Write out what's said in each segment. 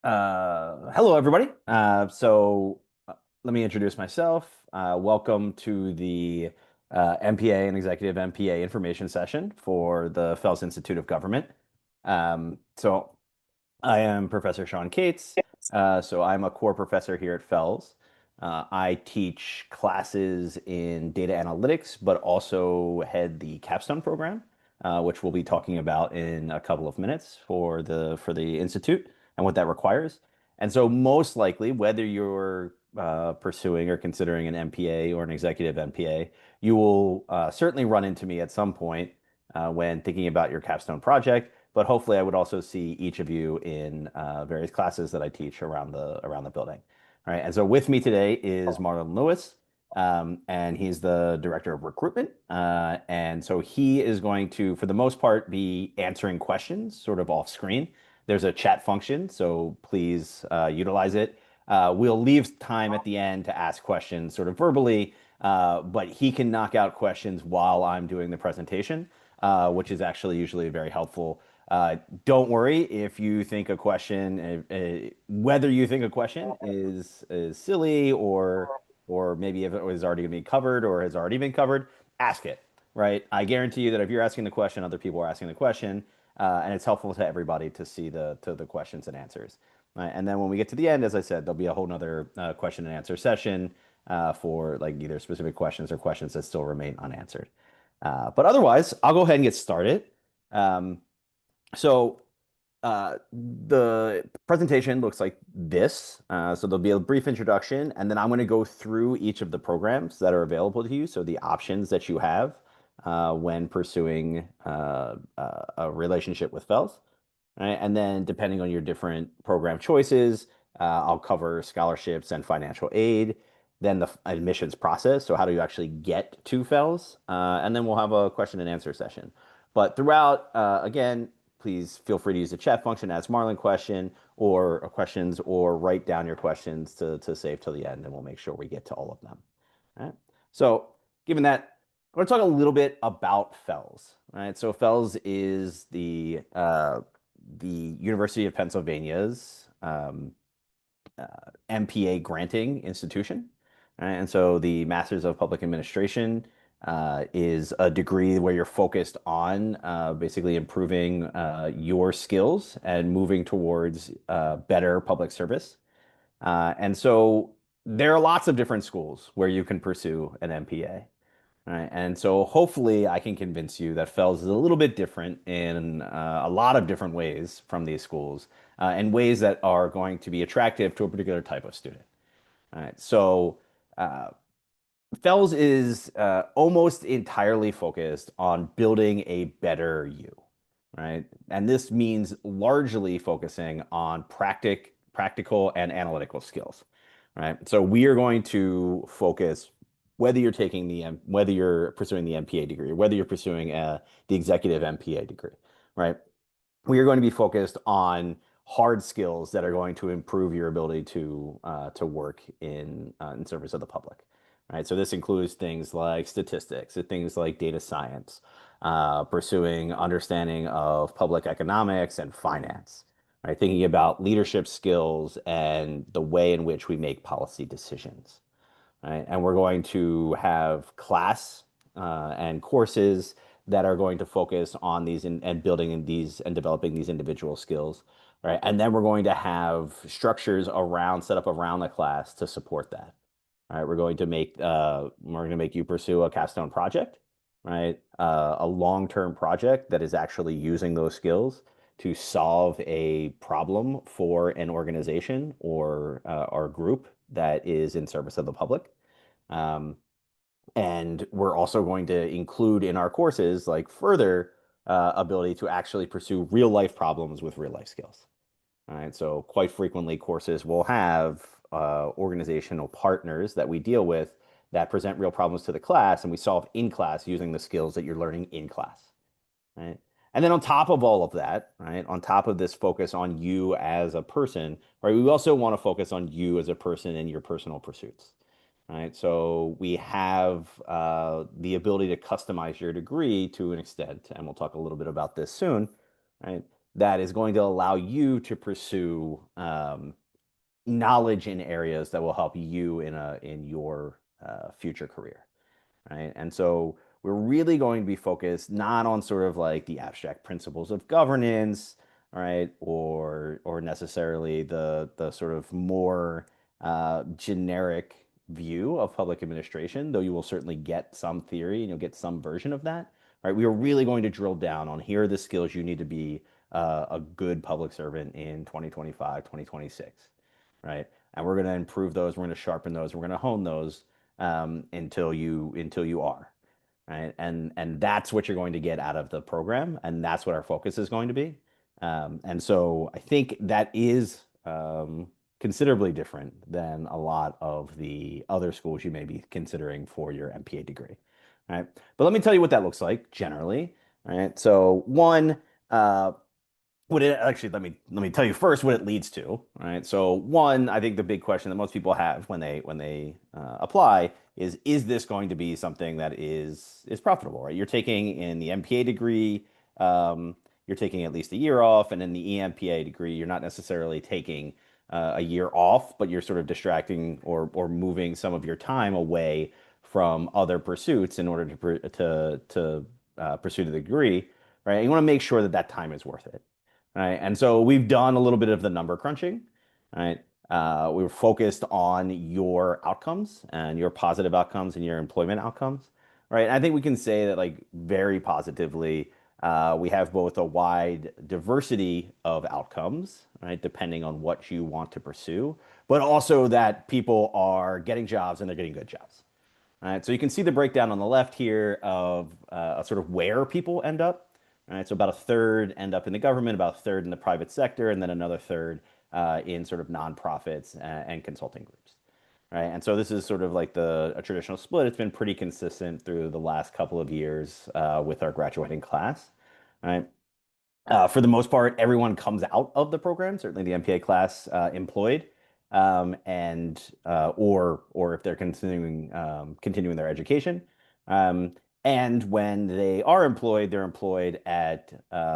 Hello, everybody. Let me introduce myself. Welcome to the MPA and Executive MPA information session for the Fels Institute of Government. I am Professor Sean Cates. I'm a core professor here at Fels. I teach classes in data analytics, but also head the capstone program, which we'll be talking about in a couple of minutes for the institute and what that requires. And so, most likely, whether you're pursuing or considering an MPA or an executive MPA, you will certainly run into me at some point when thinking about your capstone project. But hopefully, I would also see each of you in various classes that I teach around the building. All right. And so with me today is Marlon Lewis, and he's the director of recruitment. And so he is going to, for the most part, be answering questions sort of off screen. There's a chat function, so please utilize it. We'll leave time at the end to ask questions sort of verbally, but he can knock out questions while I'm doing the presentation, which is actually usually very helpful. Don't worry if you think a question, whether you think a question is silly or maybe if it was already going to be covered or has already been covered, ask it, right? I guarantee you that if you're asking the question, other people are asking the question, and it's helpful to everybody to see the questions and answers. Right? And then when we get to the end, as I said, there'll be a whole nother question and answer session for like either specific questions or questions that still remain unanswered. But otherwise, I'll go ahead and get started. Um, the presentation looks like this. So there'll be a brief introduction, and then I'm going to go through each of the programs that are available to you. So the options that you have when pursuing a relationship with Fels. Right? And then depending on your different program choices, I'll cover scholarships and financial aid, then the admissions process. So how do you actually get to Fels? And then we'll have a question and answer session. But throughout, again, please feel free to use the chat function, ask Marlon questions, or write down your questions to save till the end, and we'll make sure we get to all of them. All right. So given that, I'm going to talk a little bit about Fels. Right. So Fels is the University of Pennsylvania's MPA granting institution. Right? And so the Masters of Public Administration is a degree where you're focused on basically improving your skills and moving towards better public service. And so there are lots of different schools where you can pursue an MPA. Right. And so hopefully I can convince you that Fels is a little bit different in a lot of different ways from these schools, and ways that are going to be attractive to a particular type of student. All right. Uh, Fels is almost entirely focused on building a better you, right? And this means largely focusing on practical and analytical skills, right? So we are going to focus whether you're pursuing the MPA degree, or whether you're pursuing the executive MPA degree, right? We are going to be focused on hard skills that are going to improve your ability to work in service of the public, right? So this includes things like statistics, things like data science, pursuing understanding of public economics and finance, right? Thinking about leadership skills and the way in which we make policy decisions, right? And we're going to have class and courses that are going to focus on these and building in these and developing these individual skills, right? And then we're going to have structures set up around the class to support that. All right, we're going to make you pursue a capstone project, right? A long-term project that is actually using those skills to solve a problem for an organization or group that is in service of the public. Um, and we're also going to include in our courses like further ability to actually pursue real life problems with real life skills. All right. So quite frequently courses will have organizational partners that we deal with that present real problems to the class, and we solve in class using the skills that you're learning in class. Right. And then on top of all of that, right, on top of this focus on you as a person, right, we also want to focus on you as a person and your personal pursuits. Right. So we have the ability to customize your degree to an extent, and we'll talk a little bit about this soon. Right. that is going to allow you to pursue knowledge in areas that will help you in your future career, right? And so we're really going to be focused not on sort of like the abstract principles of governance, right, or necessarily the sort of more generic view of public administration, though you will certainly get some theory and you'll get some version of that, right? We are really going to drill down on here are the skills you need to be a good public servant in 2025, 2026, right? And we're going to improve those. We're going to sharpen those. We're going to hone those until you are, right? And that's what you're going to get out of the program, and that's what our focus is going to be. And so I think that is considerably different than a lot of the other schools you may be considering for your MPA degree, right? But let me tell you what that looks like generally, right? So one, what it actually let me tell you first what it leads to, right? So one, I think the big question that most people have when they apply is this going to be something that is profitable, right? You're taking in the MPA degree, you're taking at least a year off, and in the EMPA degree, you're not necessarily taking a year off, but you're sort of distracting or moving some of your time away from other pursuits in order to pursue the degree, right? You want to make sure that that time is worth it, right? And so we've done a little bit of the number crunching, right? We were focused on your outcomes and your positive outcomes and your employment outcomes, right? And I think we can say that like very positively, we have both a wide diversity of outcomes, right, depending on what you want to pursue, but also that people are getting jobs and they're getting good jobs. All right, so you can see the breakdown on the left here of sort of where people end up. All right, so about a third end up in the government, about a third in the private sector, and then another third in sort of nonprofits and consulting groups. Right, and so this is sort of like a traditional split. It's been pretty consistent through the last couple of years with our graduating class. Right, for the most part, everyone comes out of the program, certainly the MPA class employed, and or if they're continuing their education. Um, and when they are employed, they're employed at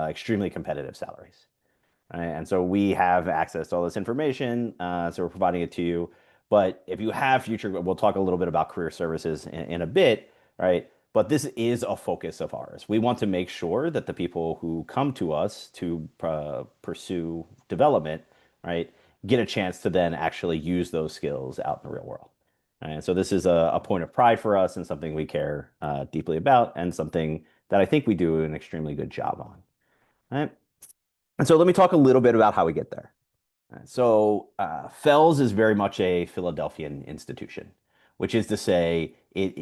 extremely competitive salaries, right? And so we have access to all this information, so we're providing it to you. But if you have future, we'll talk a little bit about career services in a bit, right? But this is a focus of ours. We want to make sure that the people who come to us to pursue development, right, get a chance to then actually use those skills out in the real world. And so this is a point of pride for us and something we care deeply about and something that I think we do an extremely good job on. Right? And so let me talk a little bit about how we get there. So Fels is very much a Philadelphian institution, which is to say it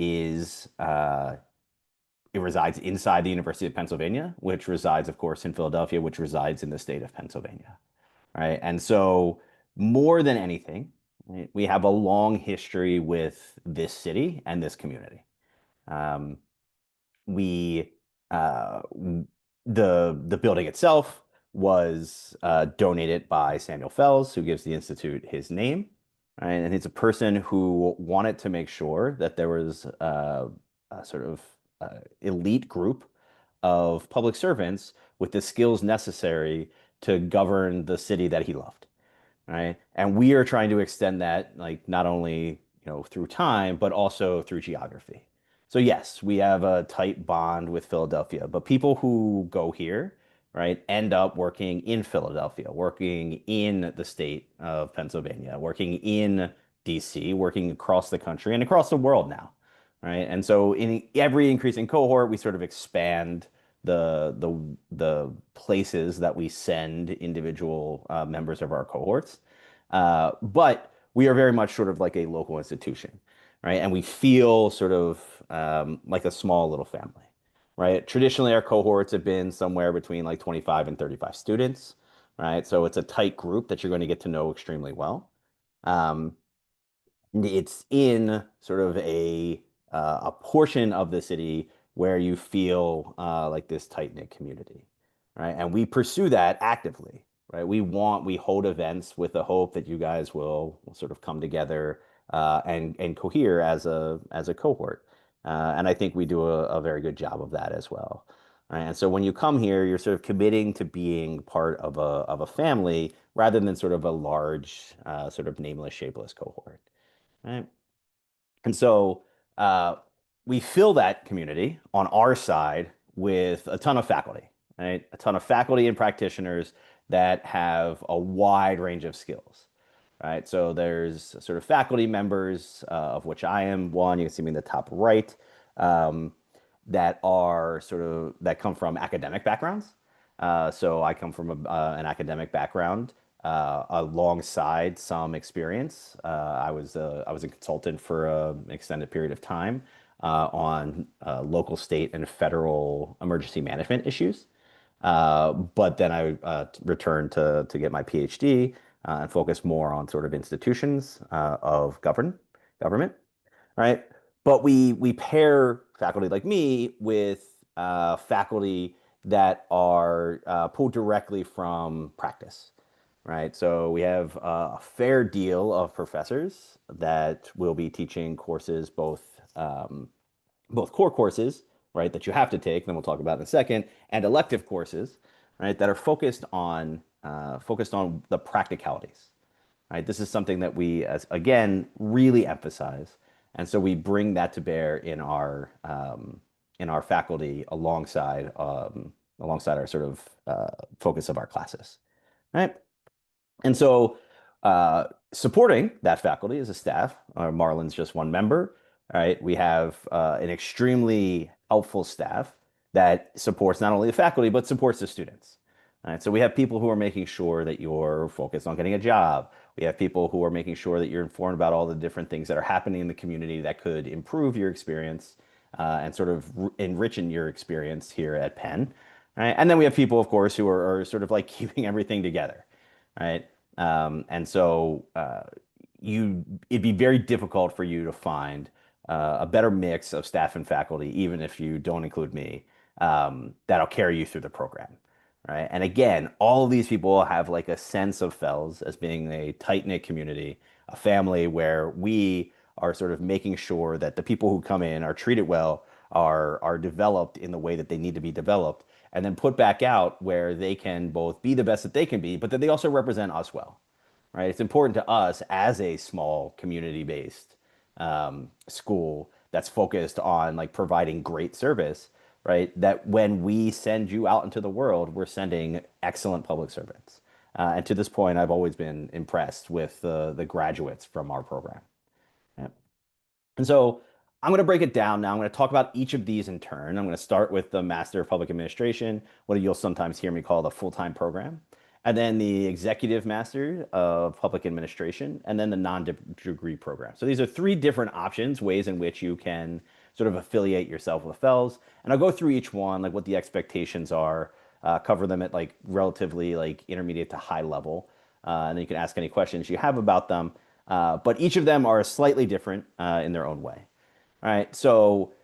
resides inside the University of Pennsylvania, which resides, of course, in Philadelphia, which resides in the state of Pennsylvania, right? And so more than anything, right, we have a long history with this city and this community. Um, we the building itself was donated by Samuel Fels, who gives the institute his name, right? And he's a person who wanted to make sure that there was a sort of elite group of public servants with the skills necessary to govern the city that he loved, right? And we are trying to extend that, like not only through time, but also through geography. So yes, we have a tight bond with Philadelphia, but people who go here, right, end up working in Philadelphia, working in the state of Pennsylvania, working in DC, working across the country and across the world now, right? And so in every increasing cohort, we sort of expand the places that we send individual members of our cohorts. But we are very much sort of like a local institution, right? And we feel sort of like a small little family, right? Traditionally, our cohorts have been somewhere between like 25 and 35 students, right? So it's a tight group that you're going to get to know extremely well. Um, it's in sort of a portion of the city where you feel like this tight-knit community, right? And we pursue that actively, right? We hold events with the hope that you guys will sort of come together and cohere as a cohort. And I think we do a very good job of that as well. Right? And so when you come here, you're sort of committing to being part of a family rather than sort of a large, sort of nameless, shapeless cohort. Right? And so uh, we fill that community on our side with a ton of faculty, right? A ton of faculty and practitioners that have a wide range of skills, right? So there's sort of faculty members, of which I am one. You can see me in the top right, um, that are sort of that come from academic backgrounds. So I come from an academic background alongside some experience. I was a consultant for an extended period of time on local, state, and federal emergency management issues. But then I returned to get my PhD and focus more on sort of institutions of government, right? But we pair faculty like me with faculty that are pulled directly from practice, right? So we have a fair deal of professors that will be teaching courses, both core courses, right, that you have to take, then we'll talk about in a second, and elective courses, right, that are focused on the practicalities, right? This is something that we, as again, really emphasize, and so we bring that to bear in our faculty alongside our sort of focus of our classes, right? And so, supporting that faculty as a staff, Marlon's just one member, right? We have an extremely helpful staff that supports not only the faculty, but supports the students. Right? So we have people who are making sure that you're focused on getting a job. We have people who are making sure that you're informed about all the different things that are happening in the community that could improve your experience and sort of enrichen your experience here at Penn. Right? And then we have people, of course, who are sort of like keeping everything together, right? And so it'd be very difficult for you to find a better mix of staff and faculty, even if you don't include me, that'll carry you through the program, right? And again, all of these people have like a sense of Fels as being a tight-knit community, a family where we are sort of making sure that the people who come in are treated well, are developed in the way that they need to be developed, and then put back out where they can both be the best that they can be, but that they also represent us well, right? It's important to us as a small community-based school that's focused on like providing great service, right? That when we send you out into the world, we're sending excellent public servants. And to this point, I've always been impressed with the graduates from our program. Yeah. And so I'm going to break it down now. I'm going to talk about each of these in turn. I'm going to start with the Master of Public Administration, what you'll sometimes hear me call the full-time program, and then the Executive Master of Public Administration, and then the non-degree program. So these are three different options, ways in which you can sort of affiliate yourself with Fels. And I'll go through each one, like what the expectations are, cover them at like relatively like intermediate to high level, and then you can ask any questions you have about them. But each of them are slightly different in their own way. All right, so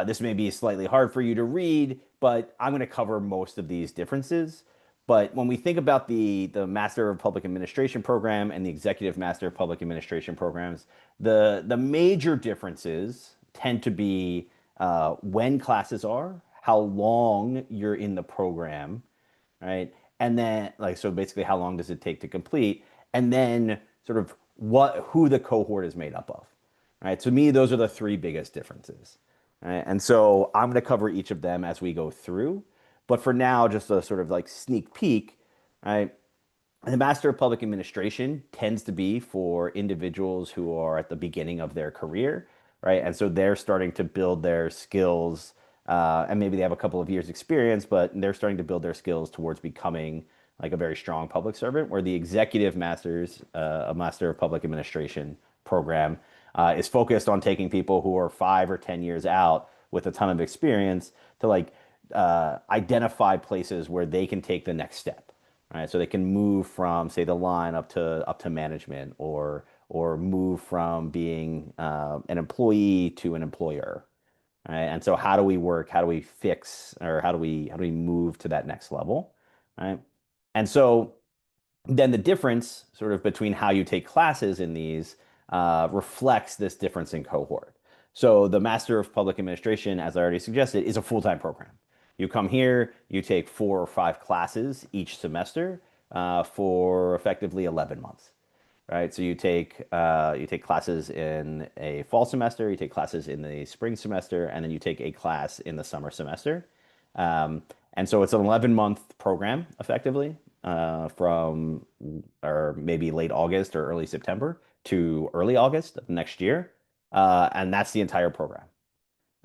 this may be slightly hard for you to read, but I'm going to cover most of these differences. But when we think about the Master of Public Administration program and the Executive Master of Public Administration programs, the major differences tend to be when classes are, how long you're in the program, right? And then like so basically how long does it take to complete? And then sort of who the cohort is made up of. Right? To me, those are the three biggest differences. Right? And so I'm going to cover each of them as we go through. But for now, just a sort of like sneak peek, right? The Master of Public Administration tends to be for individuals who are at the beginning of their career, right? And so they're starting to build their skills, and maybe they have a couple of years experience, but they're starting to build their skills towards becoming like a very strong public servant, where the Executive Masters, a Master of Public Administration program, is focused on taking people who are 5 or 10 years out with a ton of experience to like identify places where they can take the next step, right? So they can move from, say, the line up to management, or move from being an employee to an employer, right? And so how do we work? How do we fix, or how do we move to that next level, right? And so then the difference sort of between how you take classes in these reflects this difference in cohort. So the Master of Public Administration, as I already suggested, is a full-time program. You come here, you take 4 or 5 classes each semester for effectively 11 months, right? So you take classes in a fall semester, you take classes in the spring semester, and then you take a class in the summer semester. And so it's an 11-month program effectively from or maybe late August or early September to early August of next year. And that's the entire program.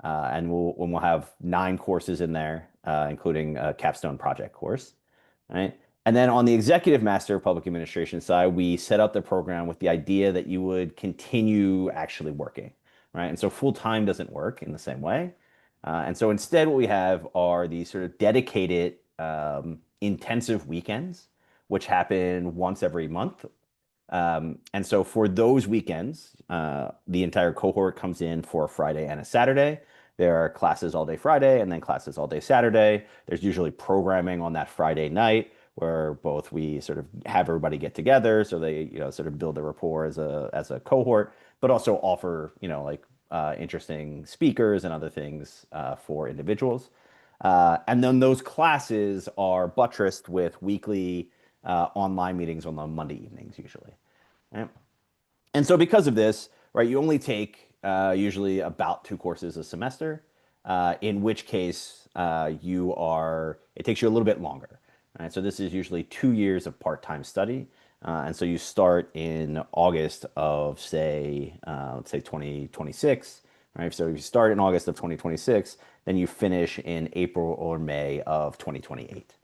And we'll have 9 courses in there, including a capstone project course, right? And then on the executive master of public administration side, we set up the program with the idea that you would continue actually working, right? And so full time doesn't work in the same way. And so instead, what we have are these sort of dedicated intensive weekends, which happen once every month. And so for those weekends, the entire cohort comes in for a Friday and a Saturday. There are classes all day Friday and then classes all day Saturday. There's usually programming on that Friday night where both we sort of have everybody get together so they, sort of build a rapport as a cohort, but also offer, like interesting speakers and other things for individuals. And then those classes are buttressed with weekly online meetings on the Monday evenings usually. Right? And so because of this, right, you only take usually about 2 courses a semester, in which case it takes you a little bit longer. Right? So this is usually 2 years of part-time study. And so you start in August of, let's say 2026, right? So you start in August of 2026, then you finish in April or May of 2028.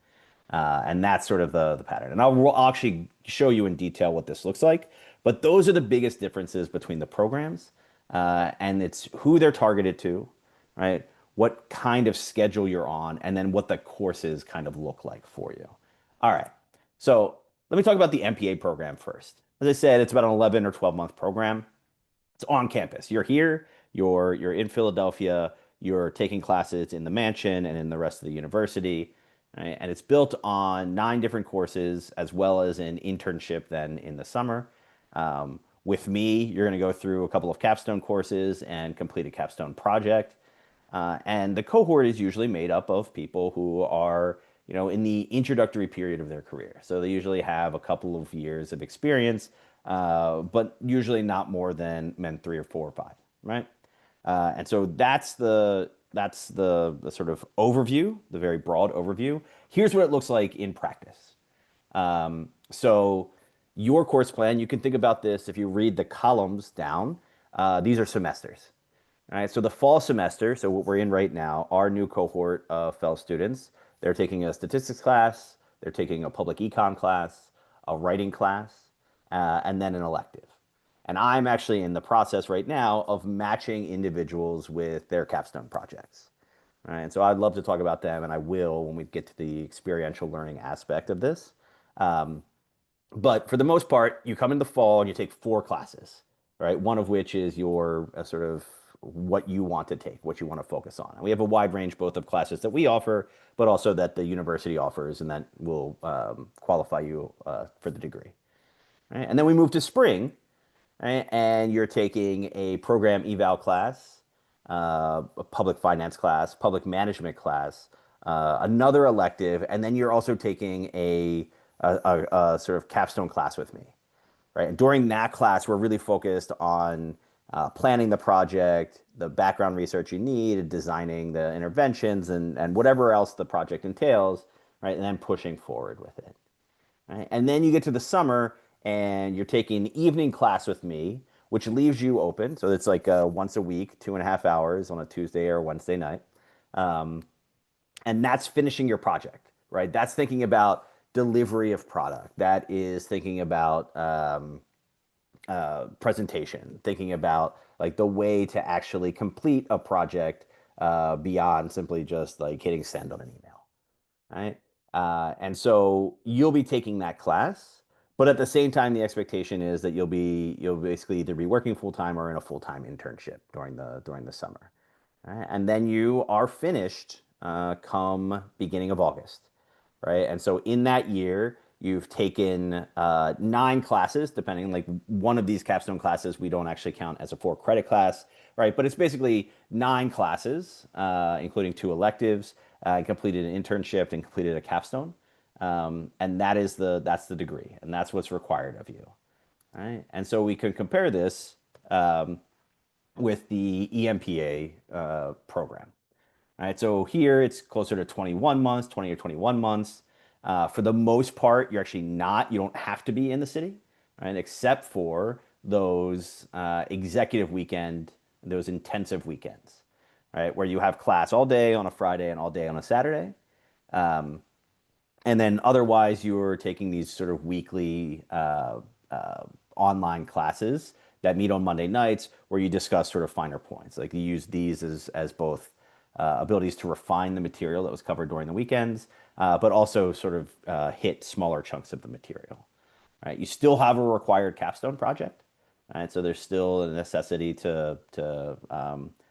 And that's sort of the pattern. And I'll actually show you in detail what this looks like. But those are the biggest differences between the programs. And it's who they're targeted to, right? What kind of schedule you're on, and then what the courses kind of look like for you. All right. So let me talk about the MPA program first. As I said, it's about an 11 or 12-month program. It's on campus. You're here, you're in Philadelphia, you're taking classes in the mansion and in the rest of the university. Right? And it's built on 9 different courses as well as an internship then in the summer. With me, you're going to go through a couple of capstone courses and complete a capstone project. And the cohort is usually made up of people who are, in the introductory period of their career. So they usually have a couple of years of experience, but usually not more than 3 or 4 or 5, right? And so that's the sort of overview, the very broad overview. Here's what it looks like in practice. So your course plan, you can think about this if you read the columns down. These are semesters. All right, so the fall semester, so what we're in right now, our new cohort of Fels students, they're taking a statistics class, they're taking a public econ class, a writing class, and then an elective. And I'm actually in the process right now of matching individuals with their capstone projects. All right, and so I'd love to talk about them, and I will when we get to the experiential learning aspect of this. But for the most part, you come in the fall and you take 4 classes, right? One of which is your sort of what you want to take, what you want to focus on. And we have a wide range both of classes that we offer, but also that the university offers, and that will qualify you for the degree. Right? And then we move to spring, right? And you're taking a program eval class, a public finance class, public management class, another elective, and then you're also taking a sort of capstone class with me, right? And during that class, we're really focused on planning the project, the background research you need, designing the interventions, and whatever else the project entails, right? And then pushing forward with it. Right? And then you get to the summer and you're taking an evening class with me, which leaves you open. So it's like once a week, 2.5 hours on a Tuesday or Wednesday night. Um, and that's finishing your project, right? That's thinking about delivery of product. That is thinking about presentation, thinking about like the way to actually complete a project beyond simply just like hitting send on an email, right? And so you'll be taking that class, but at the same time, the expectation is that you'll basically either be working full time or in a full time internship during the summer, right? And then you are finished come beginning of August, right? And so in that year, you've taken 9 classes, depending like one of these capstone classes we don't actually count as a 4 credit class, right? But it's basically 9 classes, including 2 electives. completed an internship and completed a capstone. And that's the degree, and that's what's required of you. All right. And so we could compare this um, with the EMPA program. All right, so here it's closer to 21 months, 20 or 21 months. For the most part, you don't have to be in the city, right? Except for those executive weekend, those intensive weekends, right? Where you have class all day on a Friday and all day on a Saturday. Um, and then otherwise, you're taking these sort of weekly uh, online classes that meet on Monday nights where you discuss sort of finer points. Like you use these as both abilities to refine the material that was covered during the weekends, but also sort of hit smaller chunks of the material. Right? You still have a required capstone project, right? So there's still a necessity to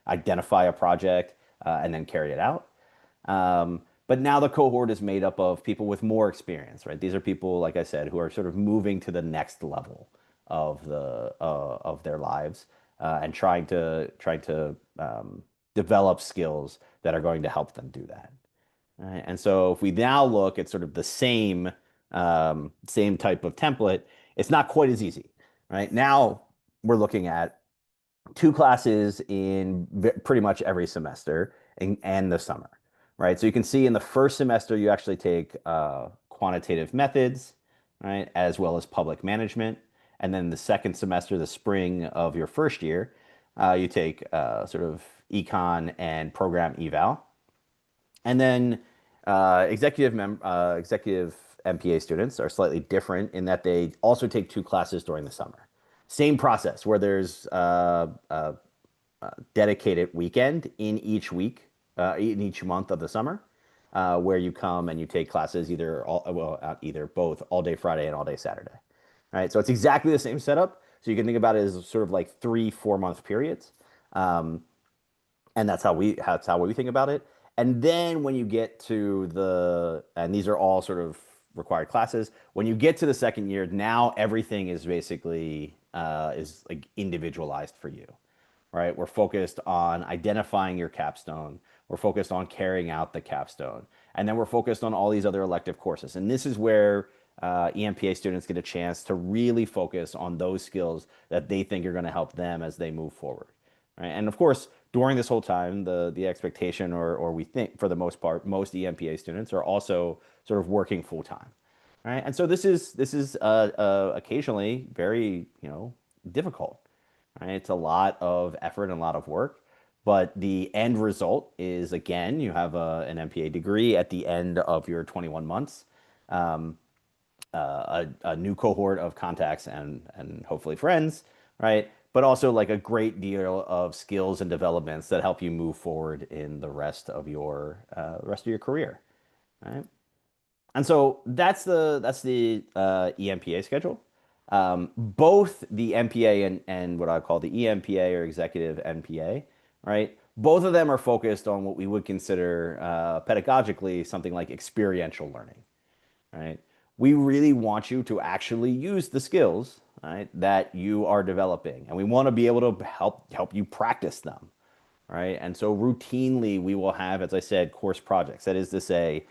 identify a project and then carry it out. But now the cohort is made up of people with more experience, right? These are people, like I said, who are sort of moving to the next level of their lives and trying to develop skills that are going to help them do that. Right? And so if we now look at sort of the same type of template, it's not quite as easy, right? Now we're looking at two classes in pretty much every semester and the summer, right? So you can see in the first semester, you actually take quantitative methods, right, as well as public management. And then the second semester, the spring of your first year, you take sort of econ and program eval. And then executive MPA students are slightly different in that they also take two classes during the summer. Same process where there's dedicated weekend in each week, in each month of the summer, where you come and you take classes either both all day Friday and all day Saturday. All right, so it's exactly the same setup. So you can think about it as sort of like 3 4 month periods. Um, and that's how we think about it. And then when you get to and these are all sort of required classes. When you get to the second year, now everything is basically is like individualized for you, right? We're focused on identifying your capstone. We're focused on carrying out the capstone. And then we're focused on all these other elective courses. And this is where EMPA students get a chance to really focus on those skills that they think are going to help them as they move forward. Right? And of course, during this whole time, the expectation, or we think for the most part, most EMPA students are also sort of working full time. Right? And so this is occasionally very, difficult. Right? It's a lot of effort and a lot of work, but the end result is again, you have an MPA degree at the end of your 21 months, um, a new cohort of contacts and hopefully friends, right? But also like a great deal of skills and developments that help you move forward in the rest of your career, right? And so that's the EMPA schedule. Both the MPA and what I call the EMPA or executive MPA, right? Both of them are focused on what we would consider pedagogically something like experiential learning, right? We really want you to actually use the skills, right, that you are developing, and we want to be able to help you practice them, right? And so routinely we will have, as I said, course projects. That is to say,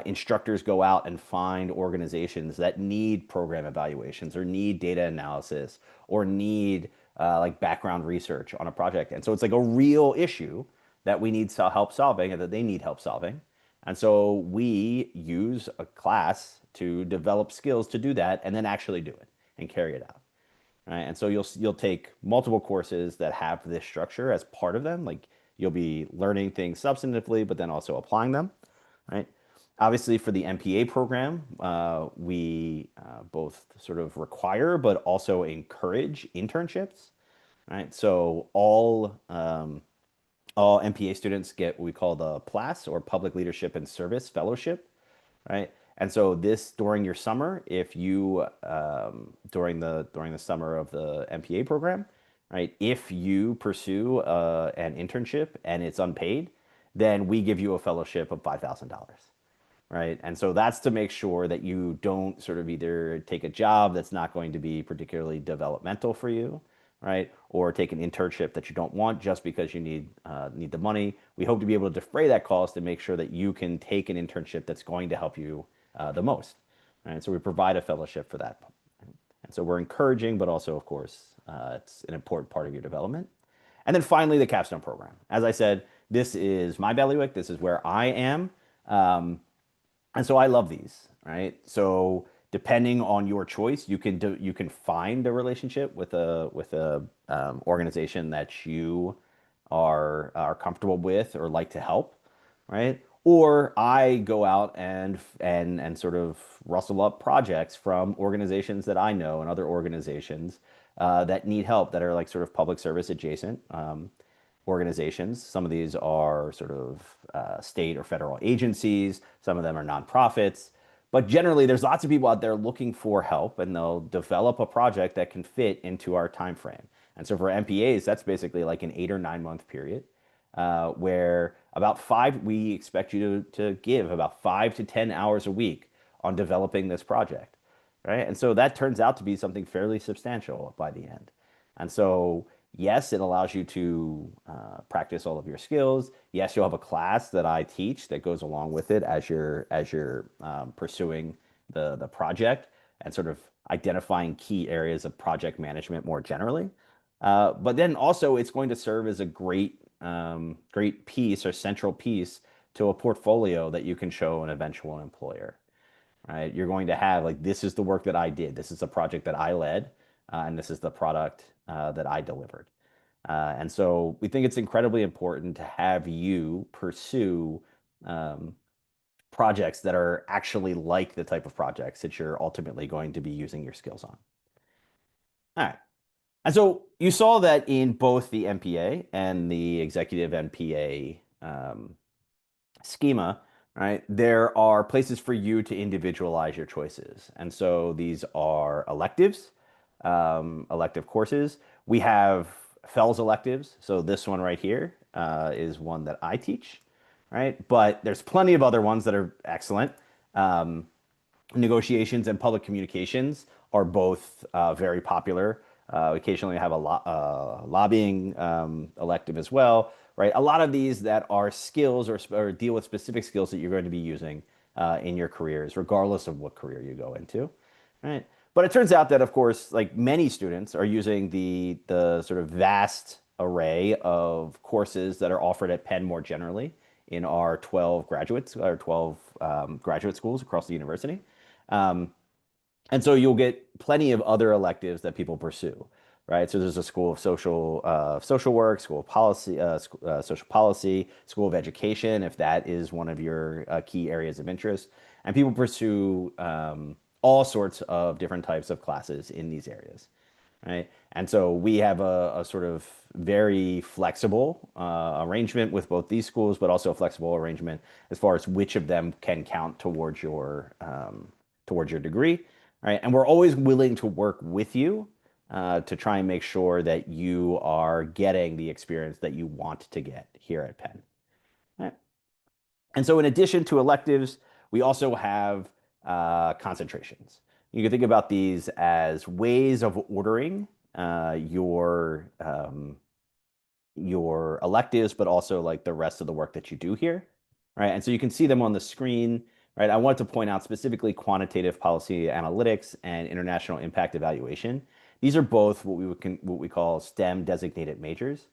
instructors go out and find organizations that need program evaluations or need data analysis or need like background research on a project. And so it's like a real issue that we need help solving and that they need help solving. And so we use a class to develop skills to do that and then actually do it and carry it out. Right? And so you'll take multiple courses that have this structure as part of them. Like you'll be learning things substantively, but then also applying them. Right? Obviously, for the MPA program, we both sort of require but also encourage internships. Right? So all MPA students get what we call the PLAS or Public Leadership and Service Fellowship, right? And so this during your summer, if you during the summer of the MPA program, right? If you pursue an internship and it's unpaid, then we give you a fellowship of $5,000, right? And so that's to make sure that you don't sort of either take a job that's not going to be particularly developmental for you, right? Or take an internship that you don't want just because you need the money. We hope to be able to defray that cost and make sure that you can take an internship that's going to help you the most. Right? So we provide a fellowship for that. And so we're encouraging, but also, of course, it's an important part of your development. And then finally, the capstone program. As I said, this is my bailiwick. This is where I am. Um, and so I love these, right? So depending on your choice, you can find a relationship with a organization that you are comfortable with or like to help, right? Or I go out and sort of rustle up projects from organizations that I know and other organizations that need help that are like sort of public service adjacent. Organizations. Some of these are sort of state or federal agencies. Some of them are nonprofits. But generally, there's lots of people out there looking for help, and they'll develop a project that can fit into our time frame. And so for MPAs, that's basically like an 8 or 9 month period where we expect you to give about 5 to 10 hours a week on developing this project, right? And so that turns out to be something fairly substantial by the end. And so, yes, it allows you to practice all of your skills. Yes, you'll have a class that I teach that goes along with it as you're pursuing the project and sort of identifying key areas of project management more generally. But then also, it's going to serve as a great piece or central piece to a portfolio that you can show an eventual employer, right? You're going to have like, this is the work that I did. This is the project that I led, and this is the product that I delivered. And so we think it's incredibly important to have you pursue um, projects that are actually like the type of projects that you're ultimately going to be using your skills on. All right. And so you saw that in both the MPA and the executive MPA schema, right? There are places for you to individualize your choices. And so these are electives, elective courses. We have Fels electives. So this one right here is one that I teach, right? But there's plenty of other ones that are excellent. Um, Negotiations and public communications are both very popular. Occasionally, have a lobbying elective as well, right? A lot of these that are skills or deal with specific skills that you're going to be using in your careers, regardless of what career you go into, right? But it turns out that, of course, like many students are using the sort of vast array of courses that are offered at Penn more generally in our 12 graduate schools across the university. Um, and so you'll get plenty of other electives that people pursue, right? So there's a school of social work, school of policy, social policy, school of education, if that is one of your key areas of interest. And people pursue all sorts of different types of classes in these areas, right? And so we have a sort of very flexible arrangement with both these schools, but also a flexible arrangement as far as which of them can count towards your degree, right? And we're always willing to work with you to try and make sure that you are getting the experience that you want to get here at Penn. Right? And so, in addition to electives, we also have concentrations. You can think about these as ways of ordering your electives, but also like the rest of the work that you do here, right? And so you can see them on the screen, right? I want to point out specifically quantitative policy analytics and international impact evaluation. These are both what we call STEM designated majors,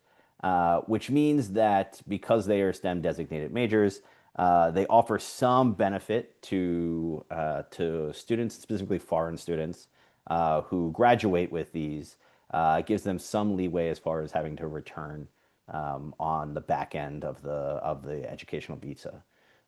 which means that because they are STEM designated majors, they offer some benefit to students, specifically foreign students, who graduate with these. It gives them some leeway as far as having to return on the back end of the educational visa,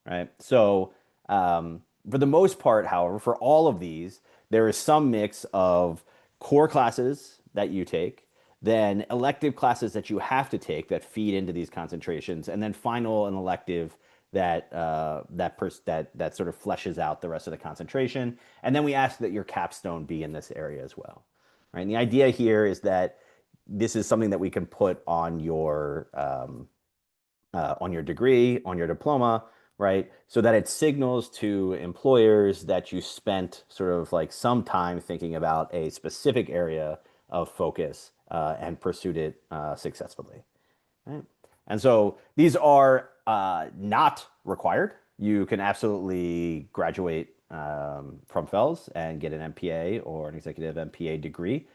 right? So for the most part, however, for all of these, there is some mix of core classes that you take, then elective classes that you have to take that feed into these concentrations, and then final and elective that sort of fleshes out the rest of the concentration. And then we ask that your capstone be in this area as well, right? And the idea here is that this is something that we can put on your degree, on your diploma, right? So that it signals to employers that you spent sort of like some time thinking about a specific area of focus and pursued it successfully. Right. And so these are not required. You can absolutely graduate from Fels and get an MPA or an executive MPA degree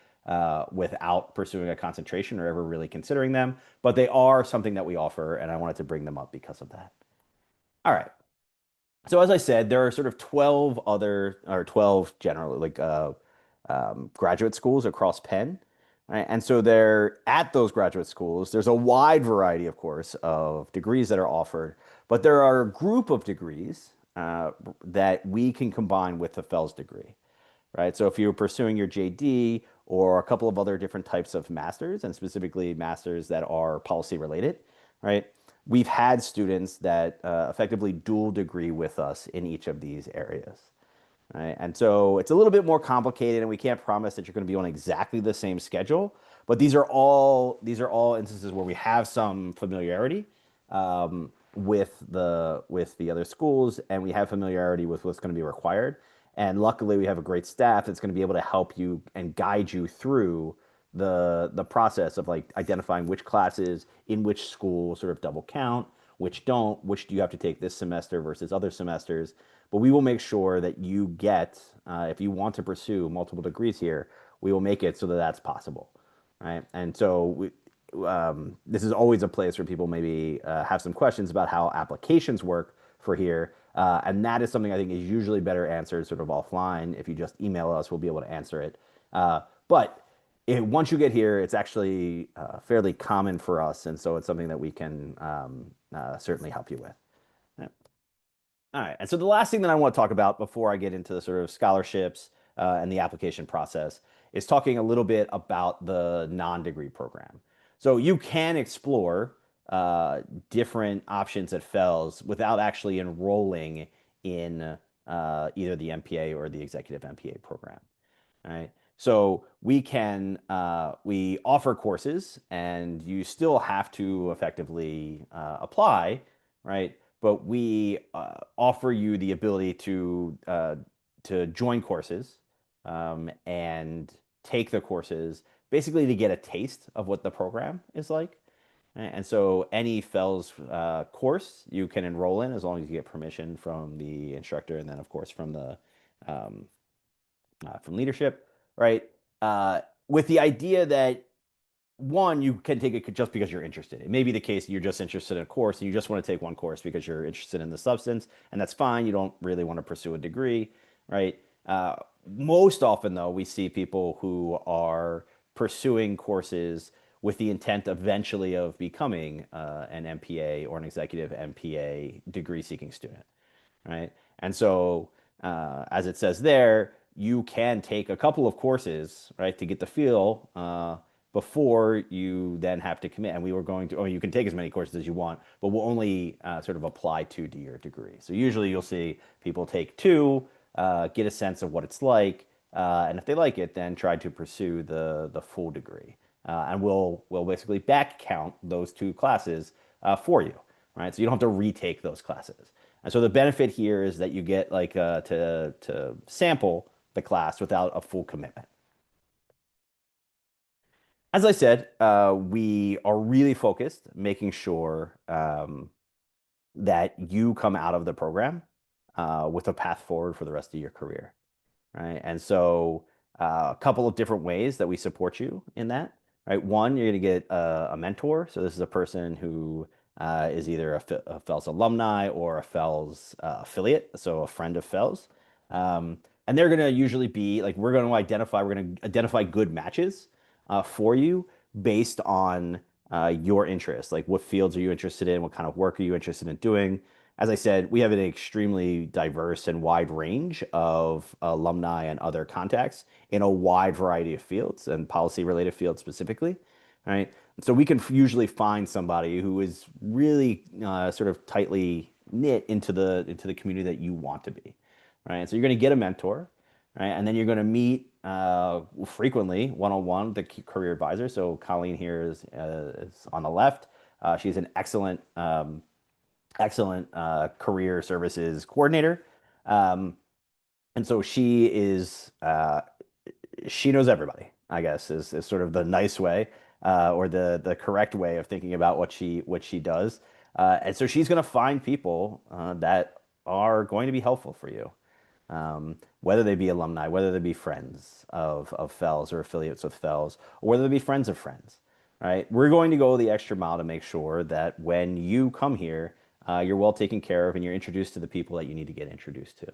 without pursuing a concentration or ever really considering them. But they are something that we offer, and I wanted to bring them up because of that. All right. So as I said, there are sort of 12 other or 12 general graduate schools across Penn. Right? And so there at those graduate schools, there's a wide variety, of course, of degrees that are offered, but there are a group of degrees that we can combine with the Fels degree, right? So if you're pursuing your JD or a couple of other different types of masters, and specifically masters that are policy related, right? We've had students that effectively dual degree with us in each of these areas. Right? And so it's a little bit more complicated, and we can't promise that you're going to be on exactly the same schedule. But these are all instances where we have some familiarity with the other schools, and we have familiarity with what's going to be required. And luckily, we have a great staff that's going to be able to help you and guide you through the process of like identifying which classes in which school sort of double count, which don't, which do you have to take this semester versus other semesters. But we will make sure that you get, if you want to pursue multiple degrees here, we will make it so that that's possible, right? And so this is always a place where people maybe have some questions about how applications work for here. And that is something I think is usually better answered sort of offline. If you just email us, we'll be able to answer it. But once you get here, it's actually fairly common for us. And so it's something that we can certainly help you with. Yeah. All right. And so the last thing that I want to talk about before I get into the sort of scholarships and the application process is talking a little bit about the non-degree program. So you can explore uh, different options at Fels without actually enrolling in either the MPA or the executive MPA program. Right. So we offer courses, and you still have to effectively apply, right? But we offer you the ability to join courses and take the courses basically to get a taste of what the program is like. Right? And so any Fels course you can enroll in as long as you get permission from the instructor, and then of course um, from leadership, right? With the idea that one, you can take it just because you're interested. It may be the case you're just interested in a course and you just want to take one course because you're interested in the substance, and that's fine. You don't really want to pursue a degree, right? Most often, though, we see people who are pursuing courses with the intent eventually of becoming an MPA or an executive MPA degree seeking student, right? And so, as it says there, you can take a couple of courses, right, to get the feel before you then have to commit. And we were going to, you can take as many courses as you want, but we'll only sort of apply two to your degree. So usually you'll see people take two, get a sense of what it's like, and if they like it, then try to pursue the full degree. And we'll basically back count those two classes for you, right? So you don't have to retake those classes. And so the benefit here is that you get like to sample the class without a full commitment. As I said, we are really focused making sure that you come out of the program with a path forward for the rest of your career, right? And so a couple of different ways that we support you in that, right? One, you're going to get a mentor. So this is a person who is either a Fels alumni or a Fels affiliate, so a friend of Fels. And they're going to usually be like, we're going to identify good matches for you based on your interests. Like what fields are you interested in? What kind of work are you interested in doing? As I said, we have an extremely diverse and wide range of alumni and other contacts in a wide variety of fields and policy related fields specifically, right? So we can usually find somebody who is really sort of tightly knit into the community that you want to be, right? And so you're going to get a mentor, right? And then you're going to meet frequently one-on-one the career advisor. So Colleen here is on the left. She's an excellent career services coordinator. Um, and so she knows everybody, I guess is sort of the nice way, or the correct way of thinking about what she does. And so she's going to find people that are going to be helpful for you, whether they be alumni, whether they be friends of Fels or affiliates of Fels, or whether they be friends of friends, right? We're going to go the extra mile to make sure that when you come here, you're well taken care of and you're introduced to the people that you need to get introduced to.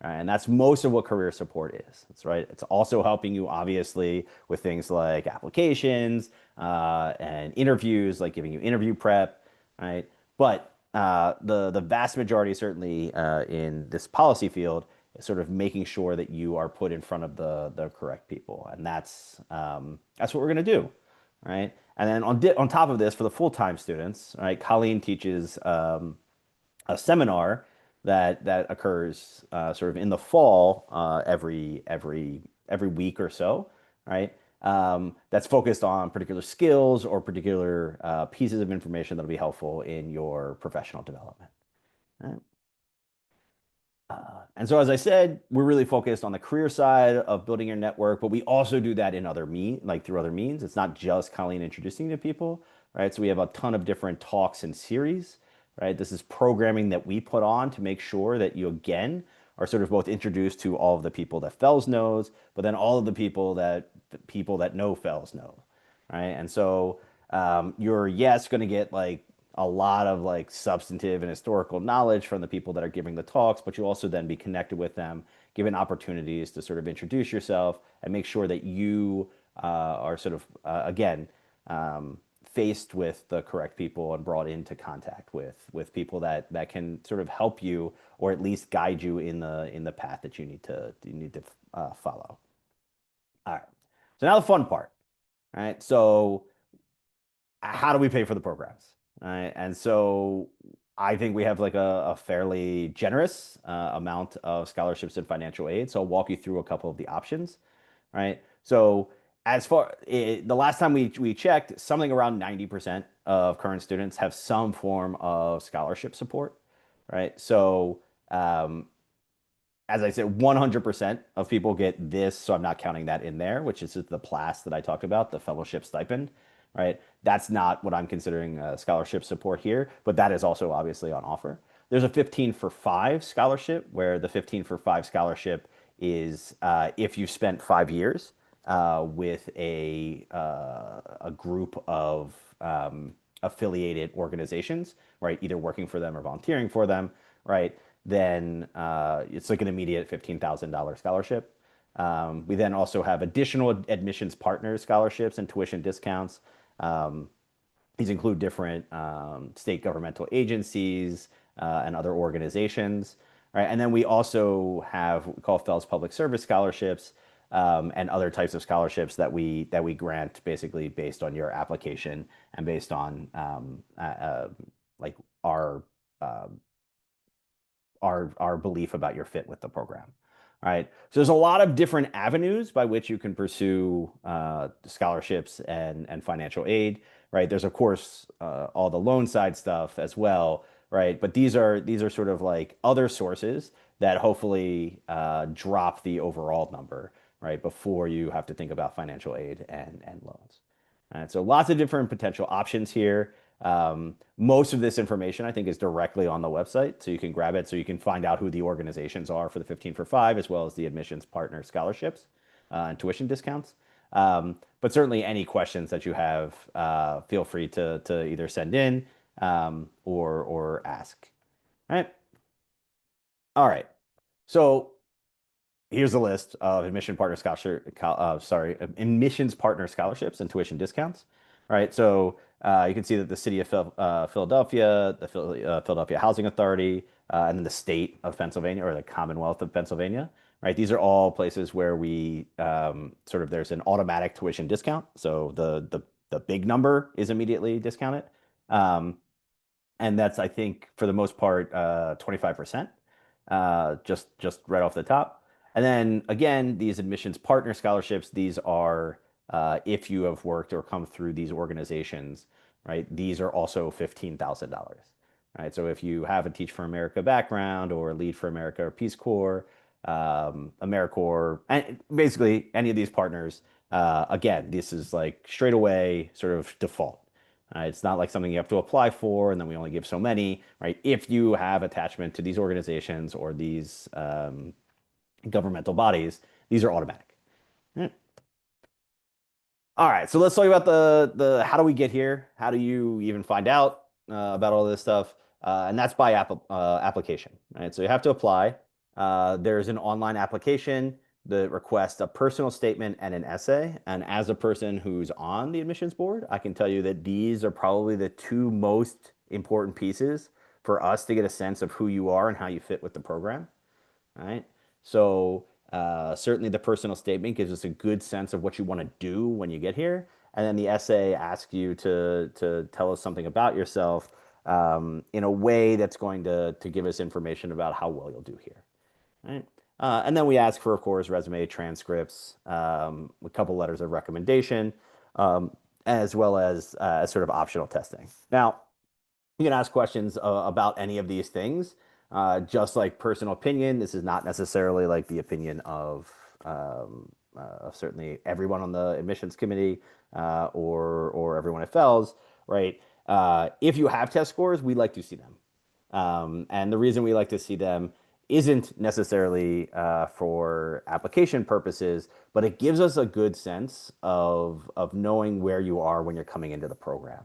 And that's most of what career support is. That's right. It's also helping you, obviously, with things like applications and interviews, like giving you interview prep, right? But the vast majority, certainly in this policy field, is sort of making sure that you are put in front of the correct people, and that's what we're gonna do, right? And then on top of this, for the full-time students, right? Colleen teaches a seminar that occurs sort of in the fall every week or so, right? That's focused on particular skills or particular pieces of information that'll be helpful in your professional development. Right? And so, as I said, we're really focused on the career side of building your network, but we also do that in other like through other means. It's not just Colleen introducing you to people, right? So we have a ton of different talks and series, right? This is programming that we put on to make sure that you again are sort of both introduced to all of the people that Fels knows, but then all of the people that know Fels know, right? And so you're yes going to get like a lot of like substantive and historical knowledge from the people that are giving the talks, but you also then be connected with them, given opportunities to sort of introduce yourself and make sure that you are sort of again faced with the correct people and brought into contact with people that can sort of help you or at least guide you in the path that you need to follow. All right. So now the fun part. All right. So how do we pay for the programs? Right? And so I think we have like a fairly generous amount of scholarships and financial aid. So I'll walk you through a couple of the options, right? So the last time we checked, something around 90% of current students have some form of scholarship support, right? So as I said, 100% of people get this, so I'm not counting that in there, which is the PLAS that I talked about, the fellowship stipend, right? That's not what I'm considering scholarship support here, but that is also obviously on offer. There's a 15 for 5 scholarship, where the 15 for 5 scholarship is if you've spent 5 years with a group of affiliated organizations, right? Either working for them or volunteering for them, right? Then it's like an immediate $15,000 scholarship. We then also have additional admissions partner scholarships and tuition discounts. Um, these include different state governmental agencies and other organizations, right? And then we also have what we call Fels Public Service scholarships and other types of scholarships that we grant basically based on your application and based on like our uh, our belief about your fit with the program. All right. So there's a lot of different avenues by which you can pursue scholarships and financial aid. Right. There's of course all the loan side stuff as well. Right. But these are sort of like other sources that hopefully drop the overall number right before you have to think about financial aid and loans. All right. So lots of different potential options here. Most of this information, I think, is directly on the website, so you can grab it, so you can find out who the organizations are for the 15 for 5, as well as the admissions partner scholarships and tuition discounts. But certainly, any questions that you have, feel free to either send in or ask. All right. All right. So here's a list of admissions partner scholarships and tuition discounts. All right, so you can see that the city of Philadelphia, the Philadelphia Housing Authority, and then the state of Pennsylvania or the Commonwealth of Pennsylvania. Right, these are all places where we sort of there's an automatic tuition discount. So the big number is immediately discounted. Um, and that's I think for the most part 25%, just right off the top. And then again, these admissions partner scholarships, these are if you have worked or come through these organizations, right? These are also $15,000, right? So if you have a Teach for America background or Lead for America or Peace Corps, AmeriCorps, and basically any of these partners, Again, this is like straight away sort of default. It's not like something you have to apply for, and then we only give so many, right? If you have attachment to these organizations or these governmental bodies, these are automatic. Hmm. All right, so let's talk about the how do we get here? How do you even find out about all this stuff? And that's by application, right? So you have to apply. There's an online application that requests a personal statement and an essay. And as a person who's on the admissions board, I can tell you that these are probably the two most important pieces for us to get a sense of who you are and how you fit with the program, right? So certainly the personal statement gives us a good sense of what you want to do when you get here, and then the essay asks you to tell us something about yourself in a way that's going to give us information about how well you'll do here, right? And then we ask for, of course, resume transcripts, a couple letters of recommendation, um, as well as sort of optional testing. Now, you can ask questions about any of these things, just like personal opinion. This is not necessarily like the opinion of certainly everyone on the admissions committee or everyone at Fels, right? If you have test scores, we like to see them. And the reason we like to see them isn't necessarily for application purposes, but it gives us a good sense of knowing where you are when you're coming into the program,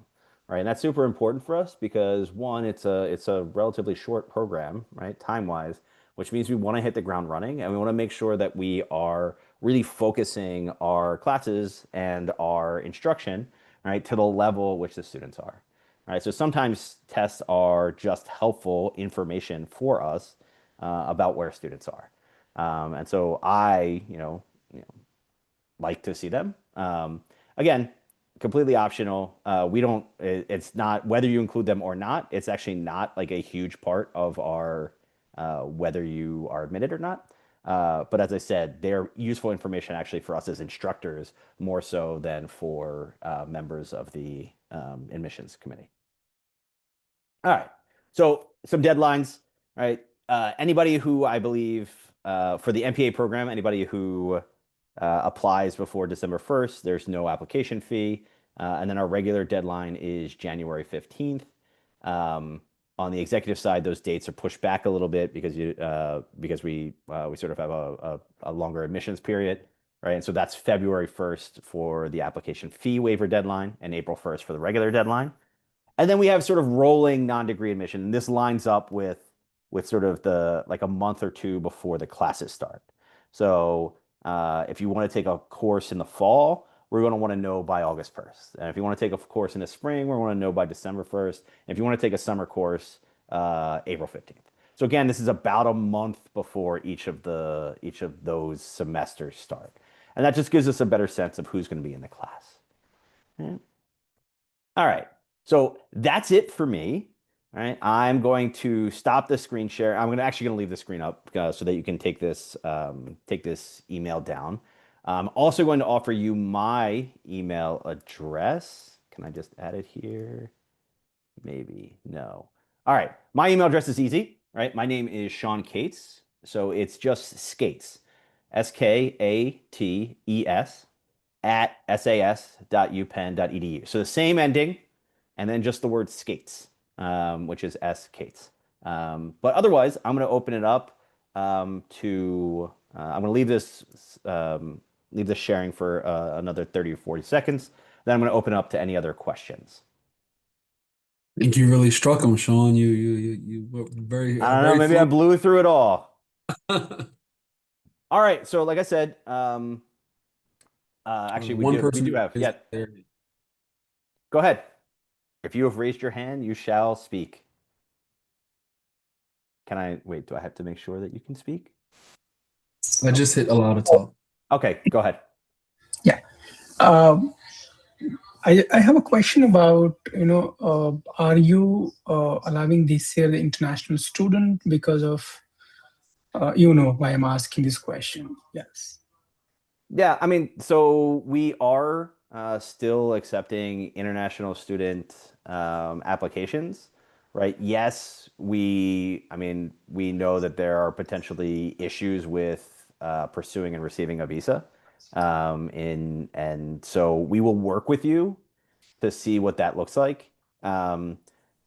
right? And that's super important for us because one, it's a relatively short program, right, time-wise, which means we want to hit the ground running and we want to make sure that we are really focusing our classes and our instruction, right, to the level at which the students are. All right, so sometimes tests are just helpful information for us about where students are. And so like to see them. Again, completely optional. We don't, it's not whether you include them or not. It's actually not like a huge part of our whether you are admitted or not. But as I said, they're useful information actually for us as instructors more so than for members of the admissions committee. All right. So some deadlines, right? Anybody who I believe for the MPA program, anybody who applies before December 1st, there's no application fee. And then our regular deadline is January 15th. On the executive side, those dates are pushed back a little bit because we sort of have a longer admissions period, right? And so that's February 1st for the application fee waiver deadline and April 1st for the regular deadline. And then we have sort of rolling non-degree admission. And this lines up with sort of the like a month or two before the classes start. So if you want to take a course in the fall, we're going to want to know by August 1st. And if you want to take a course in the spring, we're going to know by December 1st. And if you want to take a summer course, April 15th. So again, this is about a month before each of those semesters start. And that just gives us a better sense of who's going to be in the class. Yeah. All right. So that's it for me. All right. I'm going to stop the screen share. I'm actually going to leave the screen up so that you can take this email down. I'm also going to offer you my email address. Can I just add it here? Maybe. No. All right. My email address is easy, right? My name is Sean Cates. So it's just Skates, Skates at sas.upenn.edu. So the same ending, and then just the word skates, which is S Cates. But otherwise, I'm going to open it up I'm going to leave this sharing for another 30 or 40 seconds. Then I'm going to open up to any other questions. I think you really struck him, Sean. You were very I don't know, very maybe I fluent. blew through it all. All right, so like I said, actually One we do person have, is yeah, there. go ahead. If you have raised your hand, you shall speak. Can I wait? Do I have to make sure that you can speak? I Oh, just hit allow to talk. okay, go ahead. Yeah. Um, I have a question about, are you allowing this year the international student because of, why I'm asking this question? Yes. Yeah, I mean, so we are still accepting international student applications, right? Yes, I mean, we know that there are potentially issues with pursuing and receiving a visa. And so we will work with you to see what that looks like. Um,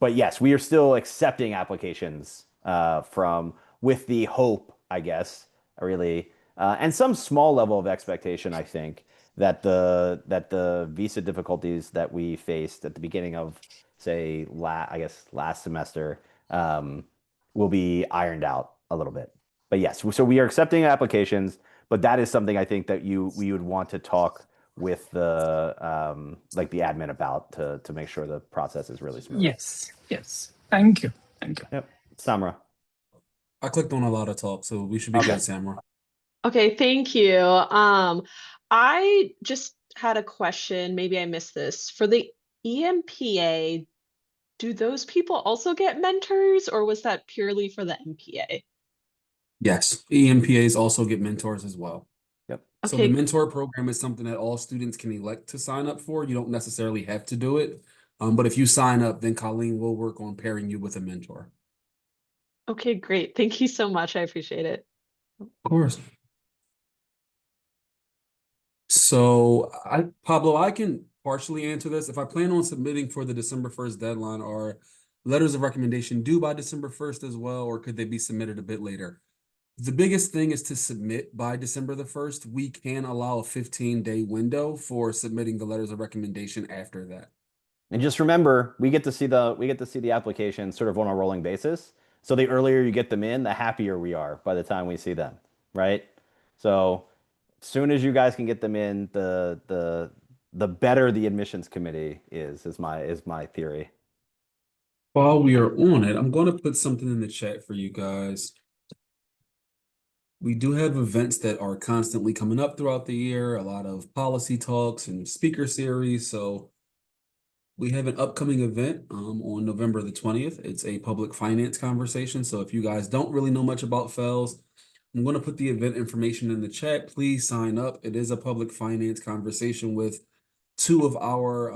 but yes, we are still accepting applications from with the hope, I guess, really, and some small level of expectation, I think, that the visa difficulties that we faced at the beginning of, say, I guess last semester, um, will be ironed out a little bit. But yes, so we are accepting applications, but that is something I think that we would want to talk with the like the admin about to make sure the process is really smooth. Yes, yes. Thank you. Thank you. Yep. Samra. I clicked on a lot of talk, so we should be good, Okay. Samra. Okay, thank you. I just had a question. Maybe I missed this. For the EMPA, do those people also get mentors, or was that purely for the MPA? Yes, EMPAs also get mentors as well. Yep. So the Okay, mentor program is something that all students can elect to sign up for. You don't necessarily have to do it. But if you sign up, then Colleen will work on pairing you with a mentor. okay, great. Thank you so much. I appreciate it. Of course. So Pablo, I can partially answer this. If I plan on submitting for the December 1st deadline, are letters of recommendation due by December 1st as well, or could they be submitted a bit later? The biggest thing is to submit by December the 1st. We can allow a 15-day window for submitting the letters of recommendation after that. And just remember, we get to see the application sort of on a rolling basis. So the earlier you get them in, the happier we are by the time we see them, right? So as soon as you guys can get them in, the better the admissions committee is my theory. While we are on it, I'm going to put something in the chat for you guys. We do have events that are constantly coming up throughout the year, a lot of policy talks and speaker series. So we have an upcoming event on November the 20th. It's a public finance conversation. So if you guys don't really know much about Fels, I'm going to put the event information in the chat. Please sign up. It is a public finance conversation with two of our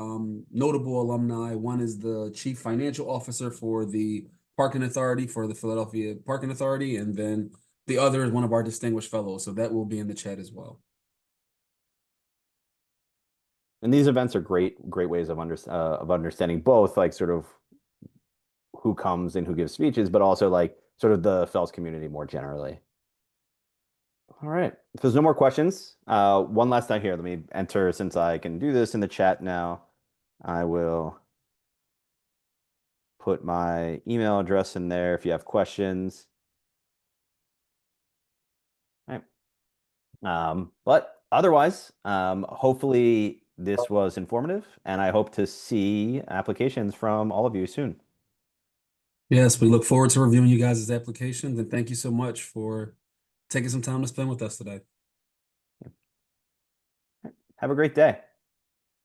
notable alumni. One is the chief financial officer for the Parking Authority, for the Philadelphia Parking Authority, and then the other is one of our distinguished fellows. So that will be in the chat as well. And these events are great ways of understanding both like sort of who comes and who gives speeches, but also like sort of the Fels community more generally. All right. If there's no more questions, one last time here, let me enter since I can do this in the chat now. I will put my email address in there if you have questions. All right. But otherwise, hopefully this was informative, and I hope to see applications from all of you soon. Yes, we look forward to reviewing you guys' applications, and thank you so much for taking some time to spend with us today. Have a great day.